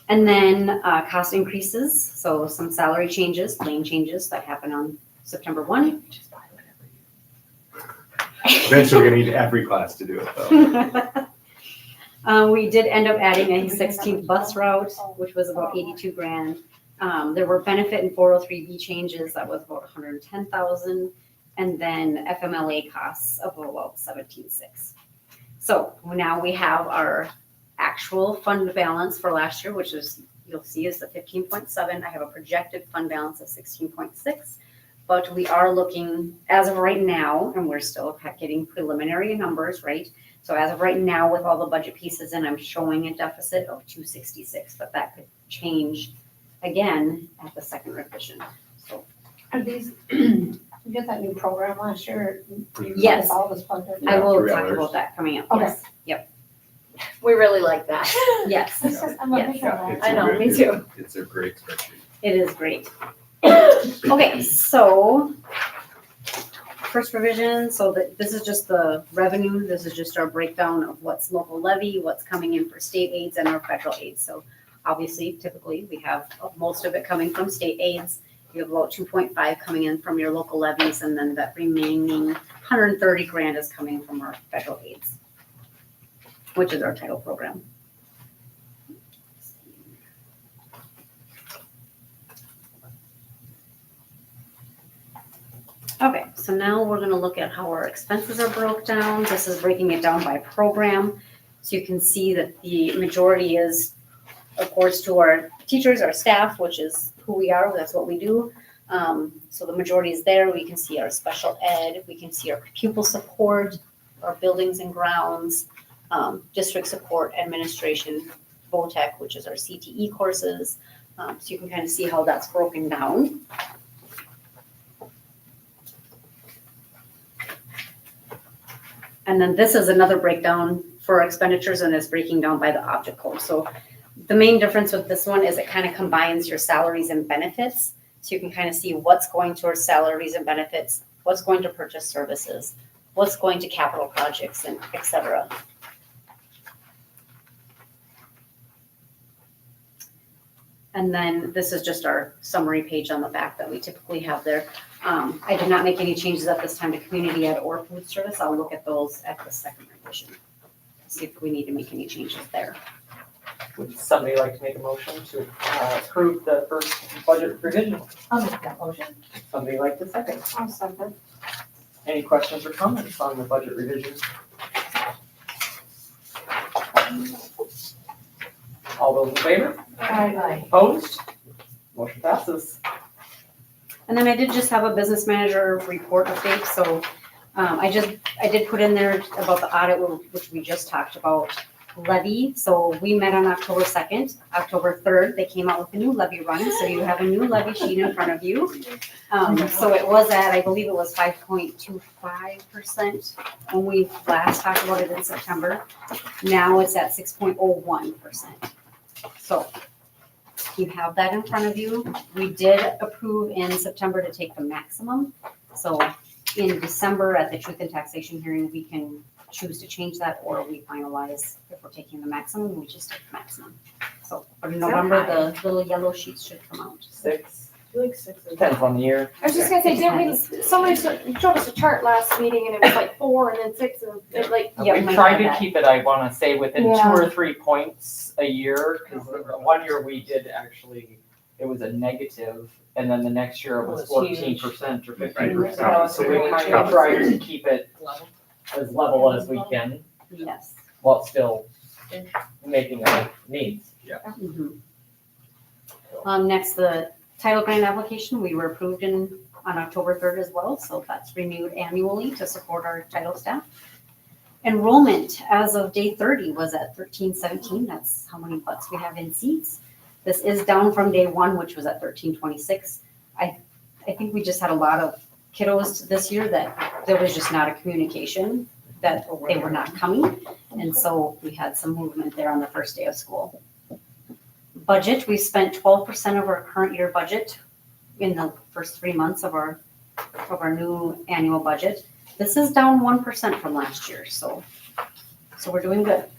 And then cost increases, so some salary changes, lane changes that happen on September 1. Eventually, we're gonna need every class to do it though. We did end up adding a 16th bus route, which was about 82 grand. There were benefit and 403B changes, that was about 110,000. And then FMLA costs of about 17.6. So now we have our actual fund balance for last year, which is, you'll see is the 15.7. I have a projected fund balance of 16.6. But we are looking, as of right now, and we're still getting preliminary numbers, right? So as of right now, with all the budget pieces in, I'm showing a deficit of 266, but that could change again at the second revision. So Are these, you did that new program last year? Yes. All this funded. I will $3. talk about that coming up. Okay. Yes. We really like that. Yes, This is, I'm a Yes. big fan. It's I a know, good- me too. It's a great spreadsheet. it is great. Okay, so first revision, so this is just the revenue, this is just our breakdown of what's local levy, what's coming in for state aids and our federal aids. So obviously, typically, we have most of it coming from state aids. You have about 2.5 coming in from your local levies, and then that remaining 130 grand is coming from our federal aids, which is our title program. Okay, so now we're gonna look at how our expenses are broke down. This is breaking it down by program. So you can see that the majority is, of course, to our teachers, our staff, which is who we are, that's what we do. So the majority is there. We can see our special ed, we can see our pupil support, our buildings and grounds, district support, administration, VOTEC, which is our CTE courses. So you can kind of see how that's broken down. And then this is another breakdown for expenditures, and it's breaking down by the object code. So the main difference with this one is it kind of combines your salaries and benefits. So you can kind of see what's going towards salaries and benefits, what's going to purchase services, what's going to capital projects and et cetera. And then this is just our summary page on the back that we typically have there. I did not make any changes at this time to community ed or food service. I'll look at those at the second revision. See if we need to make any changes there. Would somebody like to make a motion to approve the first budget revision? I'll make that motion. Somebody like to second? I'll second. Any questions or comments on the budget revision? All those in favor? Aye. Opposed? Motion passes. And then I did just have a business manager report update, so I did put in there about the audit, which we just talked about, levy. So we met on October 2nd, October 3rd, they came out with a new levy run, so you have a new levy sheet in front of you. So it was at, I believe it was 5.25% when we last talked about it in September. Now it's at 6.01%. So you have that in front of you. We did approve in September to take the maximum. So in December at the truth and taxation hearing, we can choose to change that, or we finalize if we're taking the maximum, we just take the maximum. So for November, the little yellow sheets should come out. 6, I feel like 6 is. depends on the year. I was just gonna say, didn't we, somebody showed us a chart last meeting and it was like 4 and then 6 and it like, Yeah, We might tried have to that. keep it, I wanna say, within 2 Yeah. or 3 points a year, because one year we did actually, it was a negative, and then the next year it was Oh, it's 14% or Right. 15%. So we kind of tried to keep it as level as we can, Yes. while still making our needs. Mhm. Next, the title grant application, we were approved on October 3rd as well, so that's renewed annually to support our title staff. Enrollment as of day 30 was at 1317, that's how many butts we have in seats. This is down from day 1, which was at 1326. I think we just had a lot of kiddos this year that there was just not a communication that they were not coming. And so we had some movement there on the first day of school. Budget, we spent 12% of our current year budget in the first 3 months of our new annual budget. This is down 1% from last year, so we're doing good.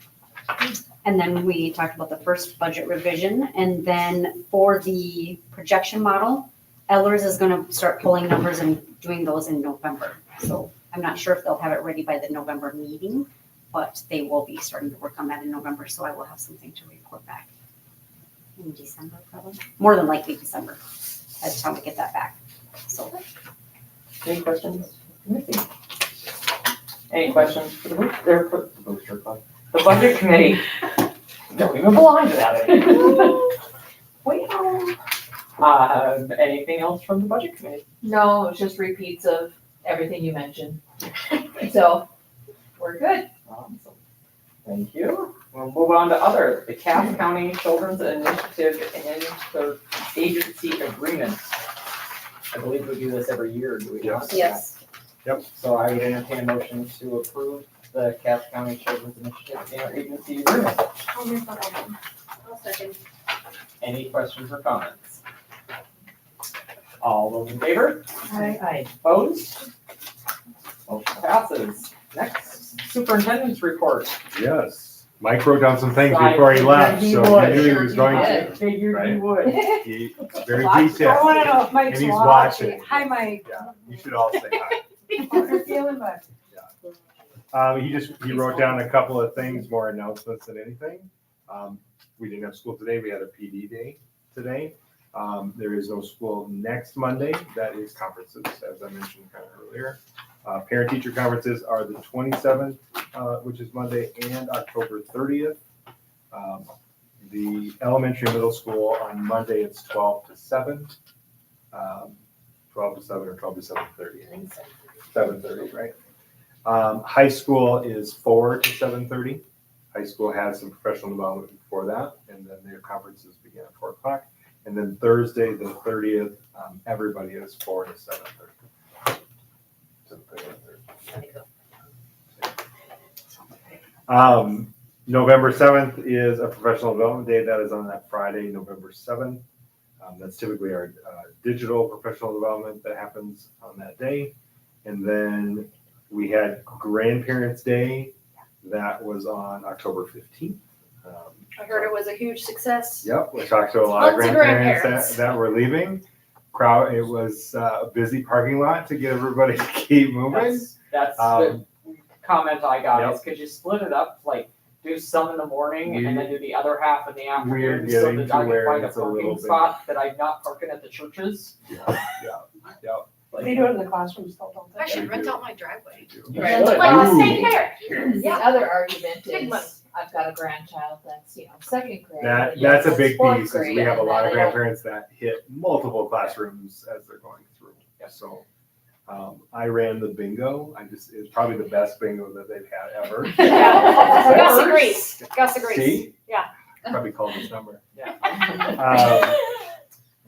And then we talked about the first budget revision, and then for the projection model, Ellers is gonna start pulling numbers and doing those in November. So I'm not sure if they'll have it ready by the November meeting, but they will be starting to work on that in November, so I will have something to report back in December, probably, more than likely December, by the time we get that back, so. Any questions? Any questions for the booster club? The budget committee? Don't even belong to that anymore. Anything else from the budget committee? No, it's just repeats of everything you mentioned. So, we're good. Awesome. Thank you. We'll move on to other, the Cass County Children's Initiative and the agency agreement. I believe we do this every year, do we not? Yes. So I would entertain a motion to approve the Cass County Children's Initiative and agency agreement. I'll make that one. I'll second. Any questions or comments? All those in favor? Aye. Opposed? Motion passes. Next, superintendent's report. Yes, Mike wrote down some things I before he left, figured he so would. he knew he was going I to. figured Right. you would. He, very I detailed. wanna know if Mike's And he's watching. watching. Hi, Mike. Yeah, you should all say hi. How's you feeling, bud? He wrote down a couple of things, more announcements than anything. We didn't have school today, we had a PD day today. There is no school next Monday, that is conferences, as I mentioned kind of earlier. Parent-teacher conferences are the 27th, which is Monday, and October 30th. The elementary and middle school on Monday, it's 12 to 7. 12 to 7 or 12 to 7:30, I think. 7:30, right? High school is 4 to 7:30. High school has some professional development before that, and then their conferences begin at 4 o'clock. And then Thursday, the 30th, everybody is 4 to 7:30. 7:30. November 7th is a professional development day. That is on that Friday, November 7th. That's typically our digital professional development that happens on that day. And then We had Grandparents' Day, that was on October 15th. I heard it was a huge success. Yep, we talked to a lot of Lots of grandparents grandparents. that were leaving. Crowd, it was a busy parking lot to get everybody to keep moving. That's the comment I got, Yep. is could you split it up, like, do some in the morning and then do the other half in the We're afternoon, so getting that to I can where find a it's a little parking bit- spot that I'm not parking at the churches? Yep. They do it in the classrooms though, don't I they? should rent out my driveway. Right. Like, Ooh. stay here. The other argument Big money. is, I've got a grandchild that's, second grade. That's a big fourth piece, is grade, we have a and lot of then I don't- grandparents that hit multiple classrooms as they're going through. So, I ran the bingo, it's probably the best bingo that they've had ever. Yeah. Gus agrees. Gus agrees. See? Yeah. Probably called this number. Yeah.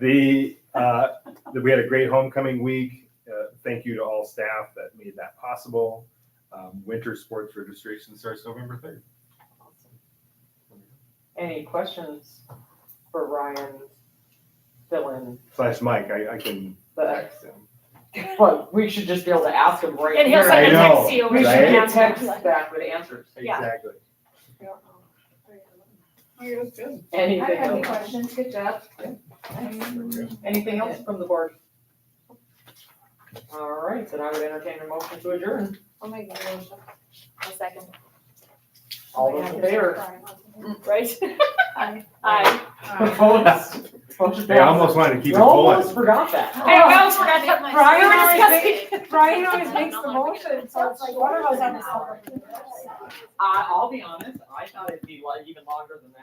We had a great homecoming week. Thank you to all staff that made that possible. Winter sports registration starts November 3rd. Any questions for Ryan, Dylan, / Mike, I can the, text him. well, we should just be able to ask him right And he'll here. I send a know, text to you. We should right? get text back with answers. Yeah. Exactly. I don't know. I Anything don't have any else? questions, good job. Anything else from the board? All right, then I would entertain a motion to adjourn. I'll make the motion. A second, All those in favor? right? Aye. Aye. Opposed? Motion They almost passes. wanted to keep You it almost going. forgot that. I almost forgot Get to, my- Brian we were always discussing. Brian always makes the motion, so it's like, one of us has to. I'll be honest, I thought it'd be like even longer than that.